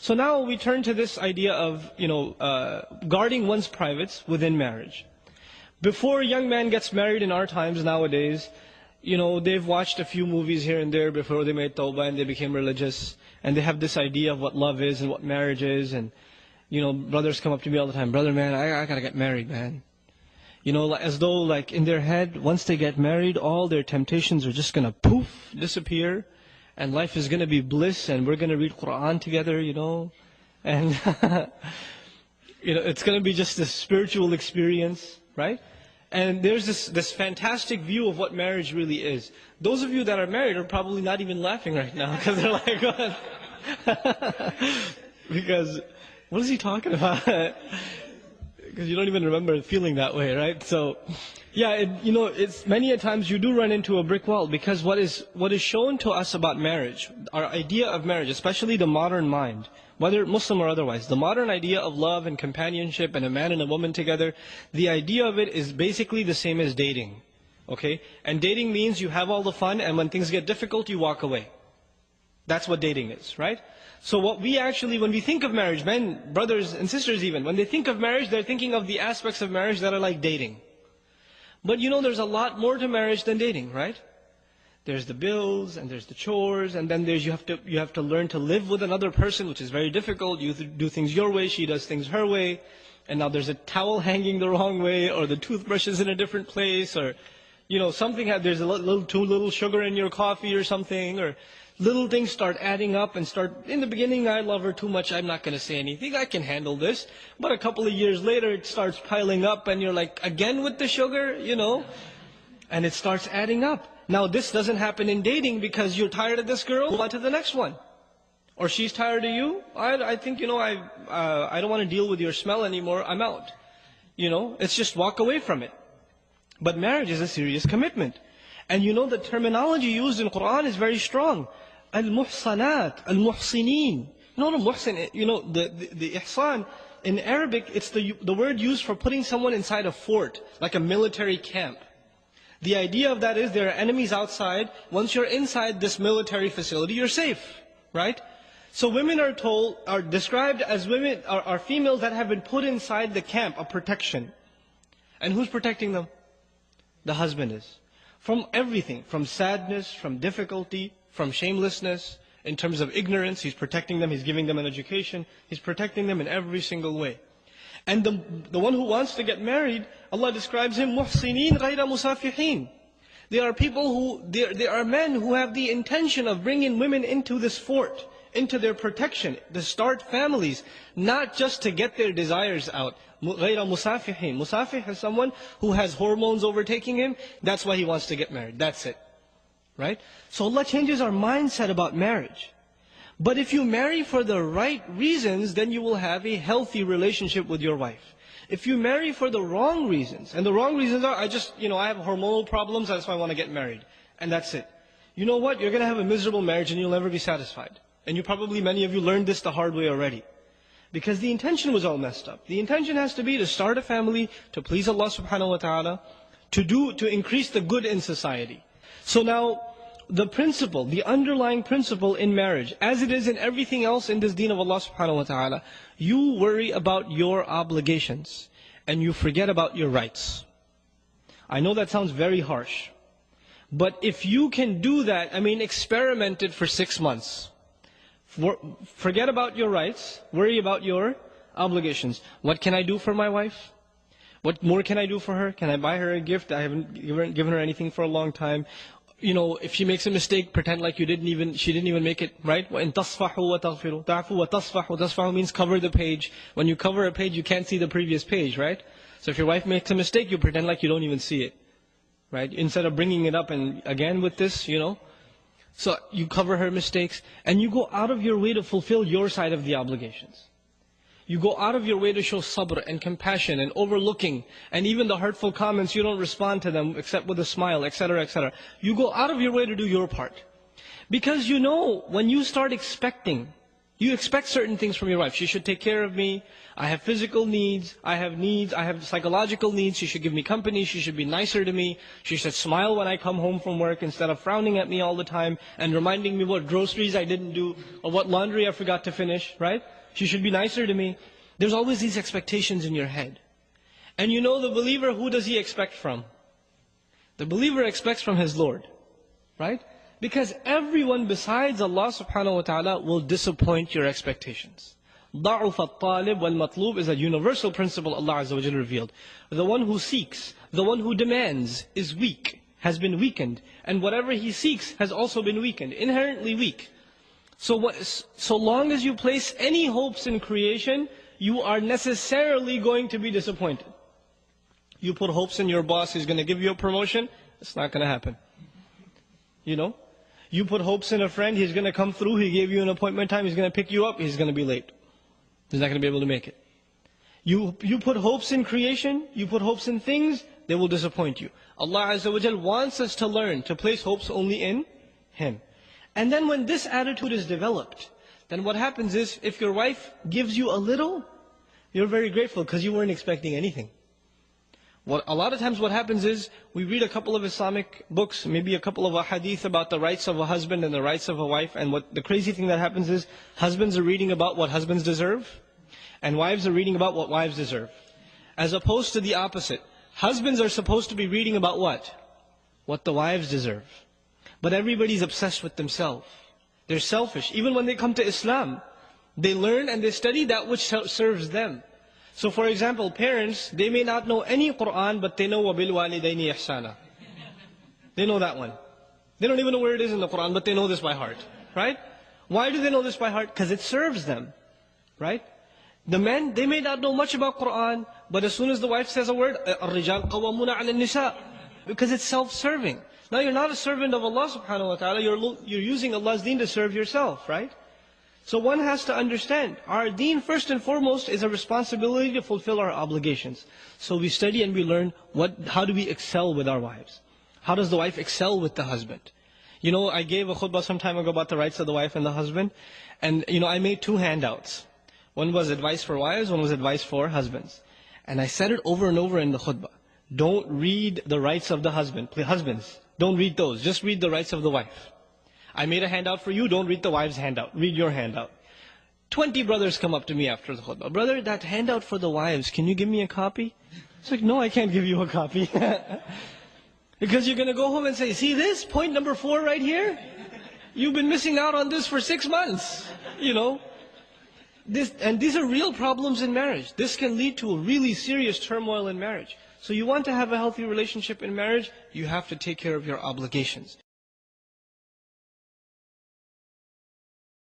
So now we turn to this idea of, guarding one's privates within marriage. Before a young man gets married in our times nowadays, they've watched a few movies here and there before they made tawbah and they became religious. And they have this idea of what love is and what marriage is. And, brothers come up to me all the time, brother, man, I gotta get married, man. As though like in their head, once they get married, all their temptations are just gonna poof, disappear. And life is gonna be bliss and we're gonna read Quran together, And, it's gonna be just this spiritual experience, right? And there's this fantastic view of what marriage really is. Those of you that are married are probably not even laughing right now because they're like, what? Because, what is he talking about? Because you don't even remember feeling that way, right? So, yeah, it's many a times you do run into a brick wall because what is shown to us about marriage, our idea of marriage, especially the modern mind, whether Muslim or otherwise, the modern idea of love and companionship and a man and a woman together, the idea of it is basically the same as dating. Okay? And dating means you have all the fun and when things get difficult, you walk away. That's what dating is, right? So what we actually, when we think of marriage, men, brothers and sisters even, when they think of marriage, they're thinking of the aspects of marriage that are like dating. But there's a lot more to marriage than dating, right? There's the bills, and there's the chores, and then you have to learn to live with another person, which is very difficult. You do things your way, she does things her way. And now there's a towel hanging the wrong way, or the toothbrush is in a different place, or, there's too little sugar in your coffee or something, or little things start adding up and in the beginning, I love her too much, I'm not going to say anything, I can handle this. But a couple of years later, it starts piling up and you're like, again with the sugar, and it starts adding up. Now this doesn't happen in dating because you're tired of this girl, move on to the next one. Or she's tired of you, I think, I don't want to deal with your smell anymore, I'm out. It's just walk away from it. But marriage is a serious commitment. And the terminology used in Quran is very strong. Al-Muhsanat, Al-Muhsinin. The Muhsin, the Ihsan, in Arabic, it's the word used for putting someone inside a fort, like a military camp. The idea of that is there are enemies outside. Once you're inside this military facility, you're safe, right? So women are described as women, are females that have been put inside the camp of protection. And who's protecting them? The husband is. From everything, from sadness, from difficulty, from shamelessness, in terms of ignorance, he's protecting them, he's giving them an education, he's protecting them in every single way. And the one who wants to get married, Allah describes him, muhsinin ghayra musafihin. They are people they are men who have the intention of bringing women into this fort, into their protection, to start families, not just to get their desires out. غَيْرَ مُسَافِحِينَ. Musafih is someone who has hormones overtaking him. That's why he wants to get married. That's it. Right? So Allah changes our mindset about marriage. But if you marry for the right reasons, then you will have a healthy relationship with your wife. If you marry for the wrong reasons, and the wrong reasons are, I have hormonal problems, that's why I want to get married. And that's it. You know what? You're going to have a miserable marriage and you'll never be satisfied. And many of you learned this the hard way already. Because the intention was all messed up. The intention has to be to start a family, to please Allah subhanahu wa ta'ala, to increase the good in society. So now, the underlying principle in marriage, as it is in everything else in this deen of Allah subhanahu wa ta'ala, you worry about your obligations, and you forget about your rights. I know that sounds very harsh. But if you can do that, experiment it for 6 months. Forget about your rights, worry about your obligations. What can I do for my wife? What more can I do for her? Can I buy her a gift? I haven't given her anything for a long time. If she makes a mistake, pretend like she didn't even make it, right? وَإِن تَصْفَحُوا وَتَغْفِرُوا تَعْفُوا وَتَصْفَحُوا. Tasfahu means cover the page. When you cover a page, you can't see the previous page, right? So if your wife makes a mistake, you pretend like you don't even see it, right? Instead of bringing it up and again with this, So you cover her mistakes, and you go out of your way to fulfill your side of the obligations. You go out of your way to show sabr and compassion and overlooking, and even the hurtful comments, you don't respond to them except with a smile, etc., etc. You go out of your way to do your part. Because when you start expecting You expect certain things from your wife. She should take care of me. I have physical needs. I have psychological needs. She should give me company. She should be nicer to me. She should smile when I come home from work instead of frowning at me all the time and reminding me what groceries I didn't do or what laundry I forgot to finish, right? She should be nicer to me. There's always these expectations in your head. And you know the believer, who does he expect from? The believer expects from his Lord, right? Because everyone besides Allah subhanahu wa ta'ala will disappoint your expectations. ضَعُفَ الطَّالِبْ وَالْمَطْلُوبِ is a universal principle Allah Azza wa Jalla revealed. The one who seeks, the one who demands is weak, has been weakened. And whatever he seeks has also been weakened, inherently weak. So long as you place any hopes in creation, you are necessarily going to be disappointed. You put hopes in your boss, he's going to give you a promotion, it's not going to happen. You know? You put hopes in a friend, he's going to come through, he gave you an appointment time, he's going to pick you up, he's going to be late. He's not going to be able to make it. You put hopes in creation, you put hopes in things, they will disappoint you. Allah Azza wa Jal wants us to learn to place hopes only in Him. And then when this attitude is developed, then what happens is, if your wife gives you a little, you're very grateful because you weren't expecting anything. A lot of times what happens is, we read a couple of Islamic books, maybe a couple of hadith about the rights of a husband and the rights of a wife, and what the crazy thing that happens is, husbands are reading about what husbands deserve, and wives are reading about what wives deserve. As opposed to the opposite. Husbands are supposed to be reading about what? What the wives deserve. But everybody's obsessed with themselves. They're selfish. Even when they come to Islam, they learn and they study that which serves them. So for example, parents, they may not know any Qur'an, but they know وَبِالْوَالِدَيْنِ إِحْسَانًا. They know that one. They don't even know where it is in the Qur'an, but they know this by heart. Right? Why do they know this by heart? Because it serves them. Right? The men, they may not know much about Qur'an, but as soon as the wife says a word, الرِّجَالْ قَوَّمُونَ عَلَى النِّسَاءِ, because it's self-serving. Now you're not a servant of Allah subhanahu wa ta'ala, you're using Allah's deen to serve yourself, right? So one has to understand, our deen first and foremost is a responsibility to fulfill our obligations. So we study and we learn how do we excel with our wives? How does the wife excel with the husband? You know, I gave a khutbah some time ago about the rights of the wife and the husband. And you know, I made 2 handouts. One was advice for wives, one was advice for husbands. And I said it over and over in the khutbah. Don't read the rights of the husband. Please, husbands, don't read those. Just read the rights of the wife. I made a handout for you, don't read the wife's handout. Read your handout. 20 brothers come up to me after the khutbah. Brother, that handout for the wives, can you give me a copy? It's like, no, I can't give you a copy. Because you're going to go home and say, see this? Point number 4 right here? You've been missing out on this for 6 months. You know? And these are real problems in marriage. This can lead to a really serious turmoil in marriage. So you want to have a healthy relationship in marriage, you have to take care of your obligations.